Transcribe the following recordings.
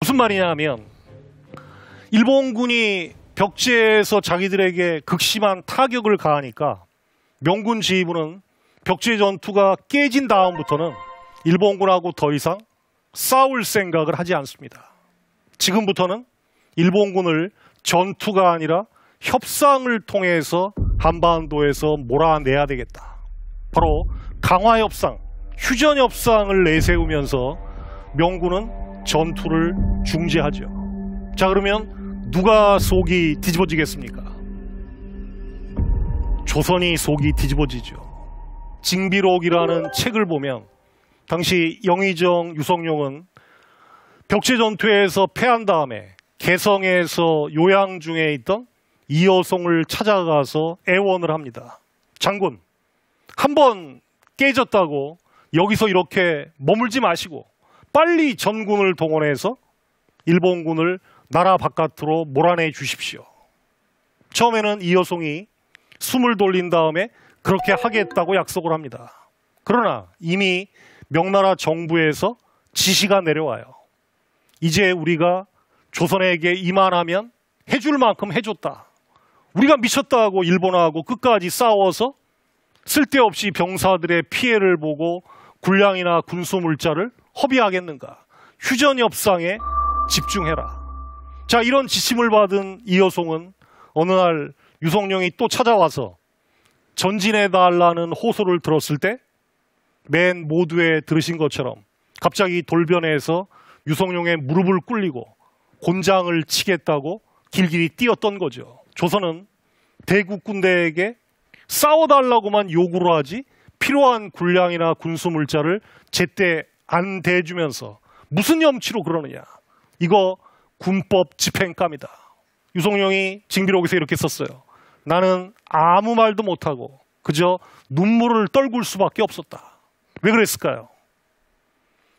무슨 말이냐 하면 일본군이 벽제에서 자기들에게 극심한 타격을 가하니까 명군 지휘부는 벽제 전투가 깨진 다음부터는 일본군하고 더 이상 싸울 생각을 하지 않습니다. 지금부터는 일본군을 전투가 아니라 협상을 통해서 한반도에서 몰아내야 되겠다. 바로 강화협상, 휴전협상을 내세우면서 명군은 전투를 중지하죠. 자, 그러면 누가 속이 뒤집어지겠습니까? 조선이 속이 뒤집어지죠. 징비록이라는 책을 보면 당시 영의정 유성룡은 벽제 전투에서 패한 다음에 개성에서 요양 중에 있던 이여송을 찾아가서 애원을 합니다. 장군, 한 번 깨졌다고 여기서 이렇게 머물지 마시고 빨리 전군을 동원해서 일본군을 나라 바깥으로 몰아내 주십시오. 처음에는 이여송이 숨을 돌린 다음에 그렇게 하겠다고 약속을 합니다. 그러나 이미 명나라 정부에서 지시가 내려와요. 이제 우리가 조선에게 이만하면 해줄 만큼 해줬다. 우리가 미쳤다고 일본하고 끝까지 싸워서 쓸데없이 병사들의 피해를 보고 군량이나 군수물자를 허비하겠는가. 휴전협상에 집중해라. 자, 이런 지침을 받은 이여송은 어느 날 유성룡이 또 찾아와서 전진해달라는 호소를 들었을 때 맨 모두에 들으신 것처럼 갑자기 돌변해서 유성룡의 무릎을 꿇리고 곤장을 치겠다고 길길이 뛰었던 거죠. 조선은 대국 군대에게 싸워달라고만 요구를 하지 필요한 군량이나 군수물자를 제때 안 대주면서 무슨 염치로 그러느냐. 이거 군법 집행감이다. 유성룡이 징비록에서 이렇게 썼어요. 나는 아무 말도 못하고 그저 눈물을 떨굴 수밖에 없었다. 왜 그랬을까요?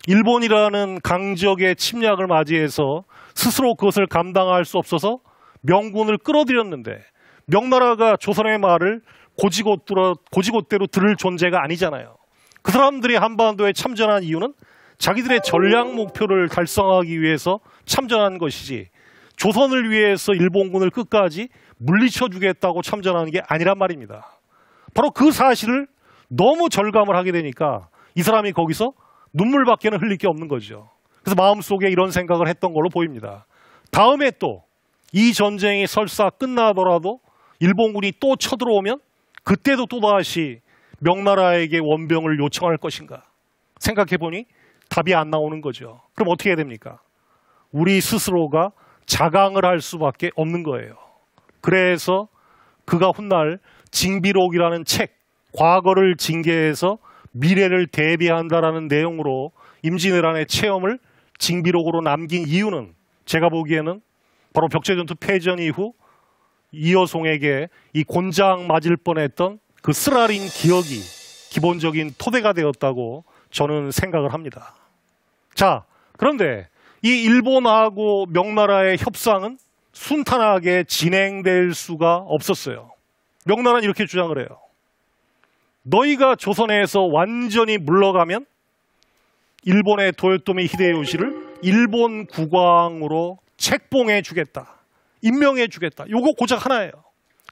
일본이라는 강적의 침략을 맞이해서 스스로 그것을 감당할 수 없어서 명군을 끌어들였는데 명나라가 조선의 말을 고지곳대로 들을 존재가 아니잖아요. 그 사람들이 한반도에 참전한 이유는 자기들의 전략 목표를 달성하기 위해서 참전한 것이지 조선을 위해서 일본군을 끝까지 물리쳐주겠다고 참전하는 게 아니란 말입니다. 바로 그 사실을 너무 절감을 하게 되니까 이 사람이 거기서 눈물밖에는 흘릴 게 없는 거죠. 그래서 마음속에 이런 생각을 했던 걸로 보입니다. 다음에 또 이 전쟁이 설사 끝나더라도 일본군이 또 쳐들어오면 그때도 또다시 명나라에게 원병을 요청할 것인가 생각해보니 답이 안 나오는 거죠. 그럼 어떻게 해야 됩니까? 우리 스스로가 자강을 할 수밖에 없는 거예요. 그래서 그가 훗날 징비록이라는 책, 과거를 징계해서 미래를 대비한다라는 내용으로 임진왜란의 체험을 징비록으로 남긴 이유는 제가 보기에는 바로 벽제전투 패전 이후 이여송에게 이 곤장 맞을 뻔했던 그 쓰라린 기억이 기본적인 토대가 되었다고 저는 생각을 합니다. 자, 그런데 이 일본하고 명나라의 협상은 순탄하게 진행될 수가 없었어요. 명나라는 이렇게 주장을 해요. 너희가 조선에서 완전히 물러가면 일본의 도요토미 히데요시를 일본 국왕으로 책봉해 주겠다. 임명해 주겠다. 요거 고작 하나예요.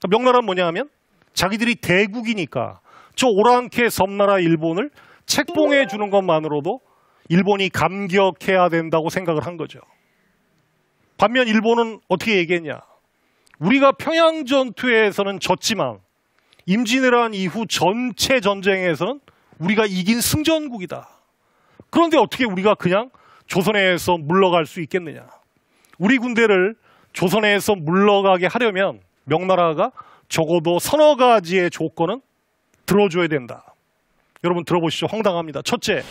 명나라는 뭐냐 하면 자기들이 대국이니까 저 오랑캐 섬나라 일본을 책봉해 주는 것만으로도 일본이 감격해야 된다고 생각을 한 거죠. 반면 일본은 어떻게 얘기했냐. 우리가 평양 전투에서는 졌지만 임진왜란 이후 전체 전쟁에서는 우리가 이긴 승전국이다. 그런데 어떻게 우리가 그냥 조선에서 물러갈 수 있겠느냐. 우리 군대를 조선에서 물러가게 하려면 명나라가 적어도 서너 가지의 조건은 들어줘야 된다. 여러분 들어보시죠. 황당합니다. 첫째,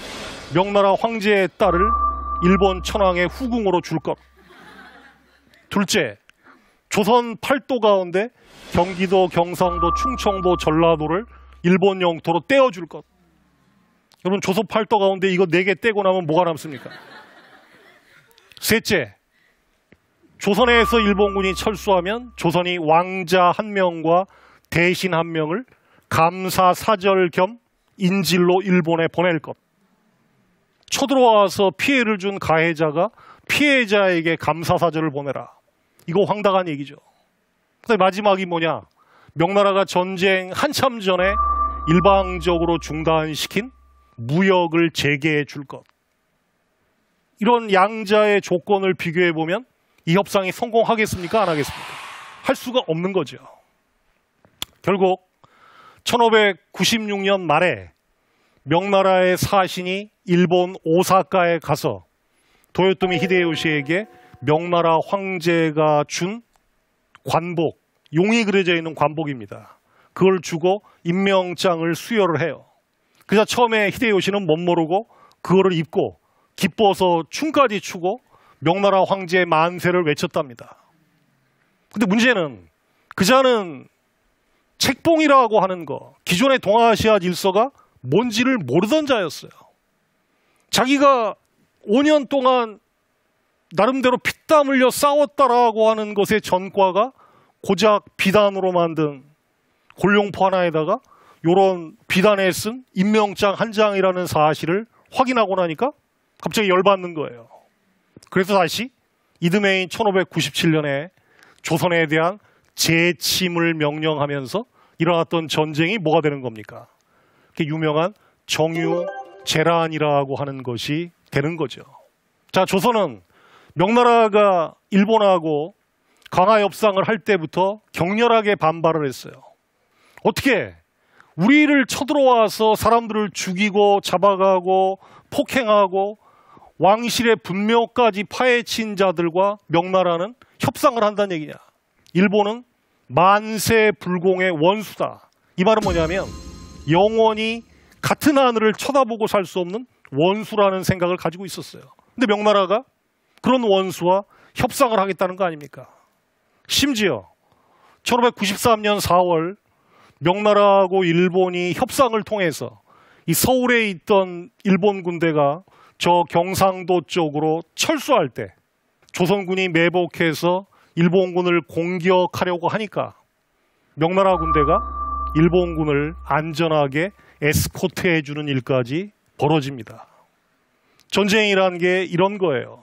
명나라 황제의 딸을 일본 천황의 후궁으로 줄 것. 둘째, 조선 팔도 가운데 경기도, 경상도, 충청도, 전라도를 일본 영토로 떼어줄 것. 여러분 조선 팔도 가운데 이거 4개 떼고 나면 뭐가 남습니까? 셋째, 조선에서 일본군이 철수하면 조선이 왕자 1명과 대신 1명을 감사 사절 겸 인질로 일본에 보낼 것. 쳐들어와서 피해를 준 가해자가 피해자에게 감사사절을 보내라. 이거 황당한 얘기죠. 근데 마지막이 뭐냐? 명나라가 전쟁 한참 전에 일방적으로 중단시킨 무역을 재개해 줄 것. 이런 양자의 조건을 비교해 보면 이 협상이 성공하겠습니까? 안 하겠습니까? 할 수가 없는 거죠. 결국 1596년 말에 명나라의 사신이 일본 오사카에 가서 도요토미 히데요시에게 명나라 황제가 준 관복, 용이 그려져 있는 관복입니다. 그걸 주고 임명장을 수여를 해요. 그래서 처음에 히데요시는 못 모르고 그거를 입고 기뻐서 춤까지 추고 명나라 황제의 만세를 외쳤답니다. 근데 문제는 그자는 책봉이라고 하는 거, 기존의 동아시아 질서가 뭔지를 모르던 자였어요. 자기가 5년 동안 나름대로 피땀 흘려 싸웠다라고 하는 것의 전과가 고작 비단으로 만든 골룡포 하나에다가 이런 비단에 쓴 임명장 한 장이라는 사실을 확인하고 나니까 갑자기 열받는 거예요. 그래서 다시 이듬해인 1597년에 조선에 대한 재침을 명령하면서 일어났던 전쟁이 뭐가 되는 겁니까? 유명한 정유재란이라고 하는 것이 되는 거죠. 자, 조선은 명나라가 일본하고 강화 협상을 할 때부터 격렬하게 반발을 했어요. 어떻게 우리를 쳐들어와서 사람들을 죽이고 잡아가고 폭행하고 왕실의 분묘까지 파헤친 자들과 명나라는 협상을 한다는 얘기냐. 일본은 만세불공의 원수다. 이 말은 뭐냐면 영원히 같은 하늘을 쳐다보고 살 수 없는 원수라는 생각을 가지고 있었어요. 근데 명나라가 그런 원수와 협상을 하겠다는 거 아닙니까? 심지어 1593년 4월 명나라하고 일본이 협상을 통해서 이 서울에 있던 일본 군대가 저 경상도 쪽으로 철수할 때 조선군이 매복해서 일본군을 공격하려고 하니까 명나라 군대가 일본군을 안전하게 에스코트해주는 일까지 벌어집니다. 전쟁이라는 게 이런 거예요.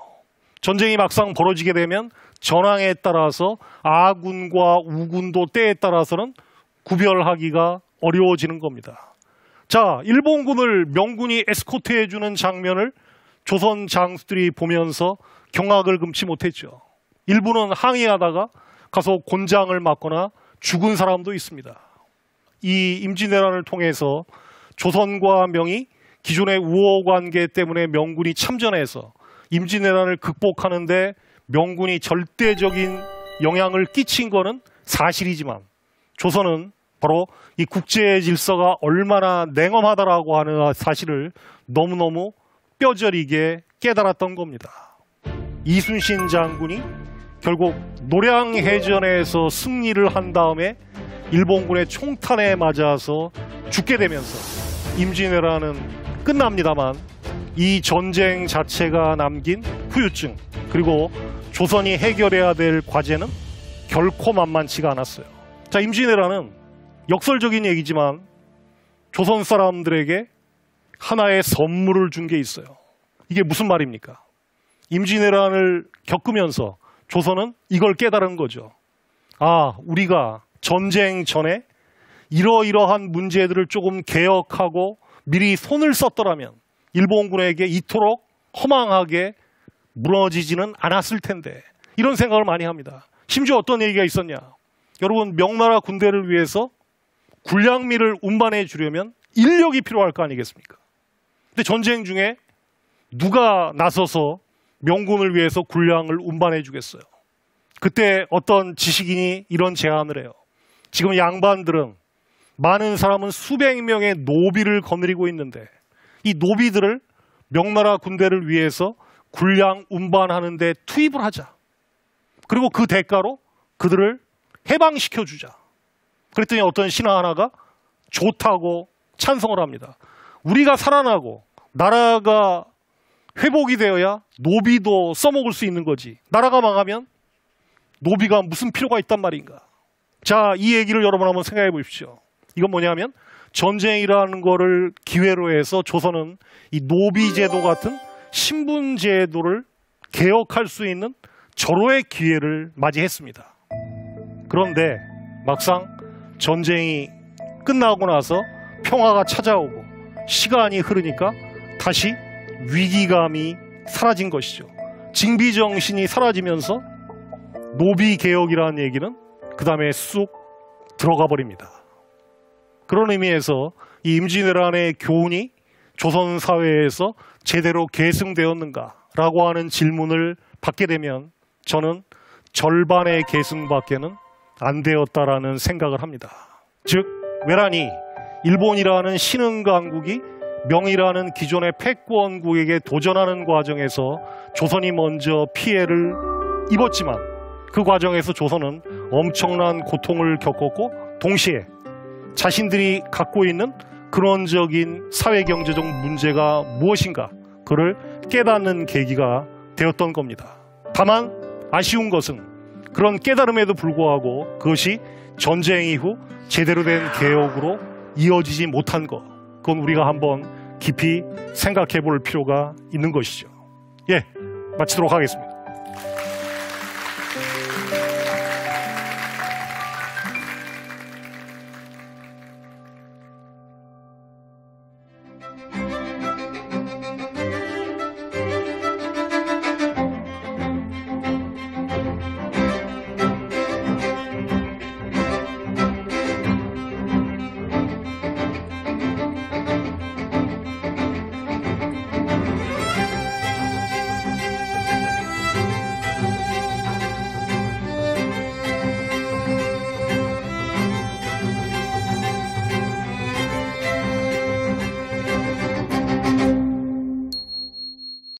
전쟁이 막상 벌어지게 되면 전황에 따라서 아군과 우군도 때에 따라서는 구별하기가 어려워지는 겁니다. 자, 일본군을 명군이 에스코트해주는 장면을 조선 장수들이 보면서 경악을 금치 못했죠. 일부는 항의하다가 가서 곤장을 맞거나 죽은 사람도 있습니다. 이 임진왜란을 통해서 조선과 명이 기존의 우호 관계 때문에 명군이 참전해서 임진왜란을 극복하는데 명군이 절대적인 영향을 끼친 거는 사실이지만 조선은 바로 이 국제 질서가 얼마나 냉엄하다라고 하는 사실을 너무너무 뼈저리게 깨달았던 겁니다. 이순신 장군이 결국 노량해전에서 승리를 한 다음에 일본군의 총탄에 맞아서 죽게 되면서 임진왜란은 끝납니다만 이 전쟁 자체가 남긴 후유증 그리고 조선이 해결해야 될 과제는 결코 만만치가 않았어요. 자, 임진왜란은 역설적인 얘기지만 조선 사람들에게 하나의 선물을 준 게 있어요. 이게 무슨 말입니까? 임진왜란을 겪으면서 조선은 이걸 깨달은 거죠. 아, 우리가 전쟁 전에 이러이러한 문제들을 조금 개혁하고 미리 손을 썼더라면 일본군에게 이토록 허망하게 무너지지는 않았을 텐데 이런 생각을 많이 합니다. 심지어 어떤 얘기가 있었냐. 여러분, 명나라 군대를 위해서 군량미를 운반해 주려면 인력이 필요할 거 아니겠습니까? 근데 전쟁 중에 누가 나서서 명군을 위해서 군량을 운반해 주겠어요? 그때 어떤 지식인이 이런 제안을 해요. 지금 양반들은 많은 사람은 수백 명의 노비를 거느리고 있는데 이 노비들을 명나라 군대를 위해서 군량 운반하는 데 투입을 하자. 그리고 그 대가로 그들을 해방시켜 주자. 그랬더니 어떤 신하 하나가 좋다고 찬성을 합니다. 우리가 살아나고 나라가 회복이 되어야 노비도 써먹을 수 있는 거지. 나라가 망하면 노비가 무슨 필요가 있단 말인가. 자, 이 얘기를 여러분 한번 생각해 보십시오. 이건 뭐냐면 전쟁이라는 거를 기회로 해서 조선은 이 노비제도 같은 신분제도를 개혁할 수 있는 절호의 기회를 맞이했습니다. 그런데 막상 전쟁이 끝나고 나서 평화가 찾아오고 시간이 흐르니까 다시 위기감이 사라진 것이죠. 징비정신이 사라지면서 노비개혁이라는 얘기는 그 다음에 쑥 들어가 버립니다. 그런 의미에서 이 임진왜란의 교훈이 조선 사회에서 제대로 계승되었는가라고 하는 질문을 받게 되면 저는 절반의 계승밖에는 안 되었다라는 생각을 합니다. 즉 왜란이 일본이라는 신흥강국이 명이라는 기존의 패권국에게 도전하는 과정에서 조선이 먼저 피해를 입었지만 그 과정에서 조선은 엄청난 고통을 겪었고 동시에 자신들이 갖고 있는 근원적인 사회경제적 문제가 무엇인가 그를 깨닫는 계기가 되었던 겁니다. 다만 아쉬운 것은 그런 깨달음에도 불구하고 그것이 전쟁 이후 제대로 된 개혁으로 이어지지 못한 것, 그건 우리가 한번 깊이 생각해 볼 필요가 있는 것이죠. 예, 마치도록 하겠습니다.